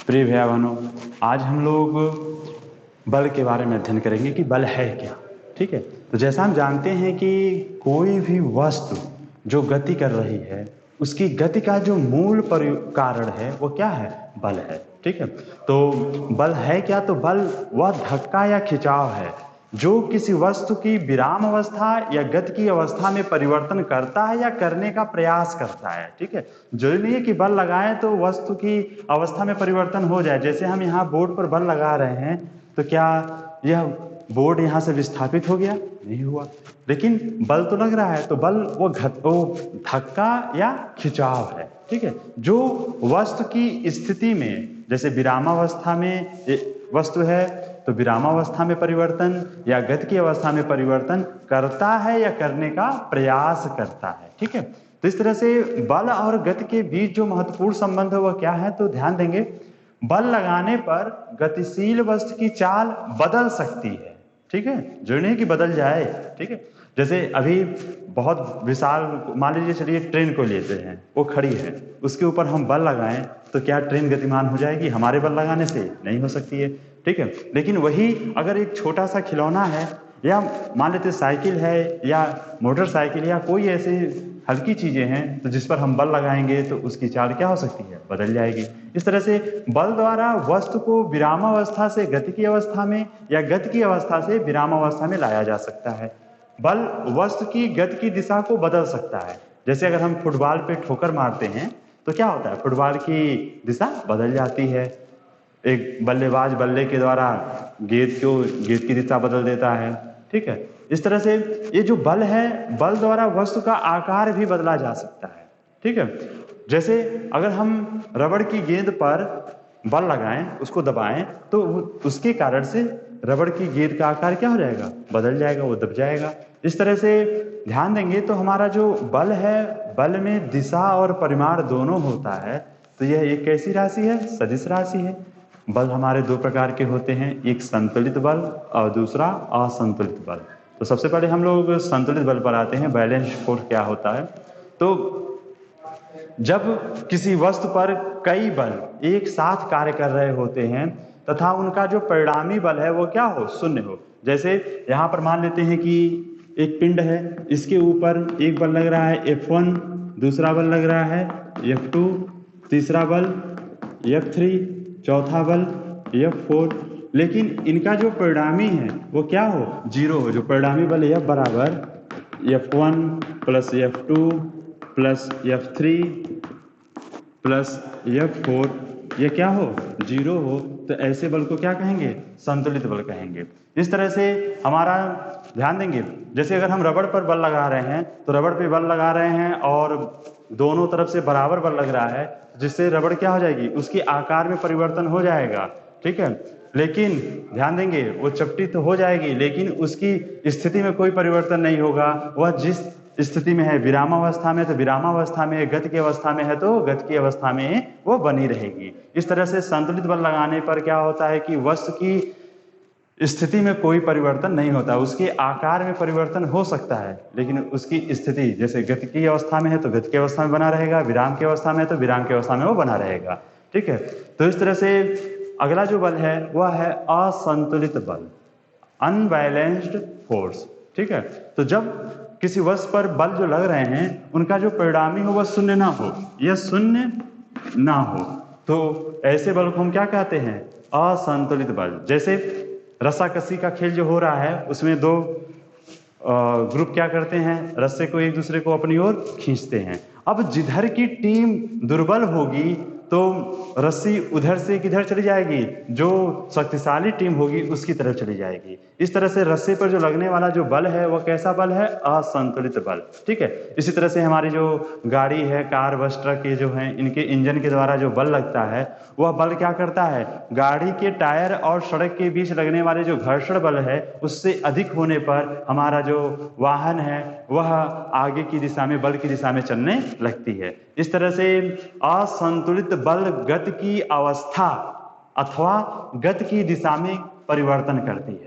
प्रिय भैया बहनों, आज हम लोग बल के बारे में अध्ययन करेंगे कि बल है क्या। ठीक है, तो जैसा हम जानते हैं कि कोई भी वस्तु जो गति कर रही है उसकी गति का जो मूल कारण है वो क्या है? बल है। ठीक है, तो बल है क्या? तो बल वह धक्का या खिंचाव है जो किसी वस्तु की विराम अवस्था या गति की अवस्था में परिवर्तन करता है या करने का प्रयास करता है। ठीक है, जरूरी नहीं है कि बल लगाएं तो वस्तु की अवस्था में परिवर्तन हो जाए। जैसे हम यहाँ बोर्ड पर बल लगा रहे हैं तो क्या यह बोर्ड यहाँ से विस्थापित हो गया? नहीं हुआ, लेकिन बल तो लग रहा है। तो बल वो धक्का या खिंचाव है। ठीक है, जो वस्तु की स्थिति में, जैसे विरामावस्था में वस्तु है तो विरामावस्था में परिवर्तन या गति की अवस्था में परिवर्तन करता है या करने का प्रयास करता है। ठीक है, तो इस तरह से बल और गति के बीच जो महत्वपूर्ण संबंध है वह क्या है? तो ध्यान देंगे, बल लगाने पर गतिशील वस्तु की चाल बदल सकती है। ठीक है, जरूरी नहीं कि बदल जाए। ठीक है, जैसे अभी बहुत विशाल, मान लीजिए चलिए ट्रेन को लेते हैं, वो खड़ी है, उसके ऊपर हम बल लगाएं तो क्या ट्रेन गतिमान हो जाएगी? हमारे बल लगाने से नहीं हो सकती है। ठीक है, लेकिन वही अगर एक छोटा सा खिलौना है या मान लेते साइकिल है या मोटरसाइकिल या कोई ऐसी हल्की चीजें हैं तो जिस पर हम बल लगाएंगे तो उसकी चाल क्या हो सकती है? बदल जाएगी। इस तरह से बल द्वारा वस्तु को विरामावस्था से गति की अवस्था में या गति की अवस्था से विरामावस्था में लाया जा सकता है। बल वस्तु की गति की दिशा को बदल सकता है। जैसे अगर हम फुटबॉल पे ठोकर मारते हैं तो क्या होता है? फुटबॉल की दिशा बदल जाती है। एक बल्लेबाज बल्ले के द्वारा गेंद की दिशा बदल देता है। ठीक है, इस तरह से ये जो बल है, बल द्वारा वस्तु का आकार भी बदला जा सकता है। ठीक है, जैसे अगर हम रबड़ की गेंद पर बल लगाएं, उसको दबाएं, तो उसके कारण से रबड़ की गेंद का आकार क्या हो जाएगा? बदल जाएगा, वो दब जाएगा। इस तरह से ध्यान देंगे तो हमारा जो बल है, बल में दिशा और परिमाण दोनों होता है। तो यह एक कैसी राशि है? सदिश राशि है। बल हमारे दो प्रकार के होते हैं, एक संतुलित बल और दूसरा असंतुलित बल। तो सबसे पहले हम लोग संतुलित बल पर आते हैं। बैलेंस फोर्स क्या होता है? तो जब किसी वस्तु पर कई बल एक साथ कार्य कर रहे होते हैं तथा उनका जो परिणामी बल है वो क्या हो? शून्य हो। जैसे यहाँ पर मान लेते हैं कि एक पिंड है, इसके ऊपर एक बल लग रहा है F1, दूसरा बल लग रहा है F2, तीसरा बल F3, चौथा बल F4, लेकिन इनका जो परिणामी है वो क्या हो? जीरो हो। जो परिणामी बल F बराबर F1 plus F2 plus F3 plus F4, ये क्या हो? जीरो हो। तो ऐसे बल को क्या कहेंगे? संतुलित बल कहेंगे। इस तरह से हमारा ध्यान देंगे, जैसे अगर हम रबड़ पर बल लगा रहे हैं तो रबड़ पे बल लगा रहे हैं और दोनों तरफ से बराबर बल लग रहा है, जिससे रबड़ क्या हो जाएगी? उसकी आकार में परिवर्तन हो जाएगा। ठीक है, लेकिन ध्यान देंगे वो चपटी तो हो जाएगी लेकिन उसकी स्थिति में कोई परिवर्तन नहीं होगा। वह जिस स्थिति में है विरामावस्था में तो विरामावस्था में, गति की अवस्था में है तो गति की अवस्था में वो बनी रहेगी। इस तरह से संतुलित बल लगाने पर क्या होता है कि वस्तु की स्थिति में कोई परिवर्तन नहीं होता। उसके आकार में परिवर्तन हो सकता है लेकिन उसकी स्थिति, जैसे गति की अवस्था में है तो गति की अवस्था में बना रहेगा, विराम की अवस्था में है तो विराम की अवस्था में वो बना रहेगा। ठीक है, तो इस तरह से अगला जो बल है वह है असंतुलित बल, अनबैलेंस्ड फोर्स। ठीक है, तो जब किसी वस्तु पर बल जो लग रहे हैं उनका जो परिणामी हो वह शून्य ना हो, यह शून्य ना हो, तो ऐसे बल को हम क्या कहते हैं? असंतुलित बल। जैसे रस्साकसी का खेल जो हो रहा है उसमें दो ग्रुप क्या करते हैं? रस्से को एक दूसरे को अपनी ओर खींचते हैं। अब जिधर की टीम दुर्बल होगी तो रस्सी उधर से किधर चली जाएगी? जो शक्तिशाली टीम होगी उसकी तरफ चली जाएगी। इस तरह से रस्से पर जो लगने वाला जो बल है वह कैसा बल है? असंतुलित बल। ठीक है, इसी तरह से हमारी जो गाड़ी है, कार, बस, ट्रक, ये जो हैं, इनके इंजन के द्वारा जो बल लगता है वह बल क्या करता है? गाड़ी के टायर और सड़क के बीच लगने वाले जो घर्षण बल है उससे अधिक होने पर हमारा जो वाहन है वह आगे की दिशा में, बल की दिशा में चलने लगती है। इस तरह से असंतुलित बल गति की अवस्था अथवा गति की दिशा में परिवर्तन करती है।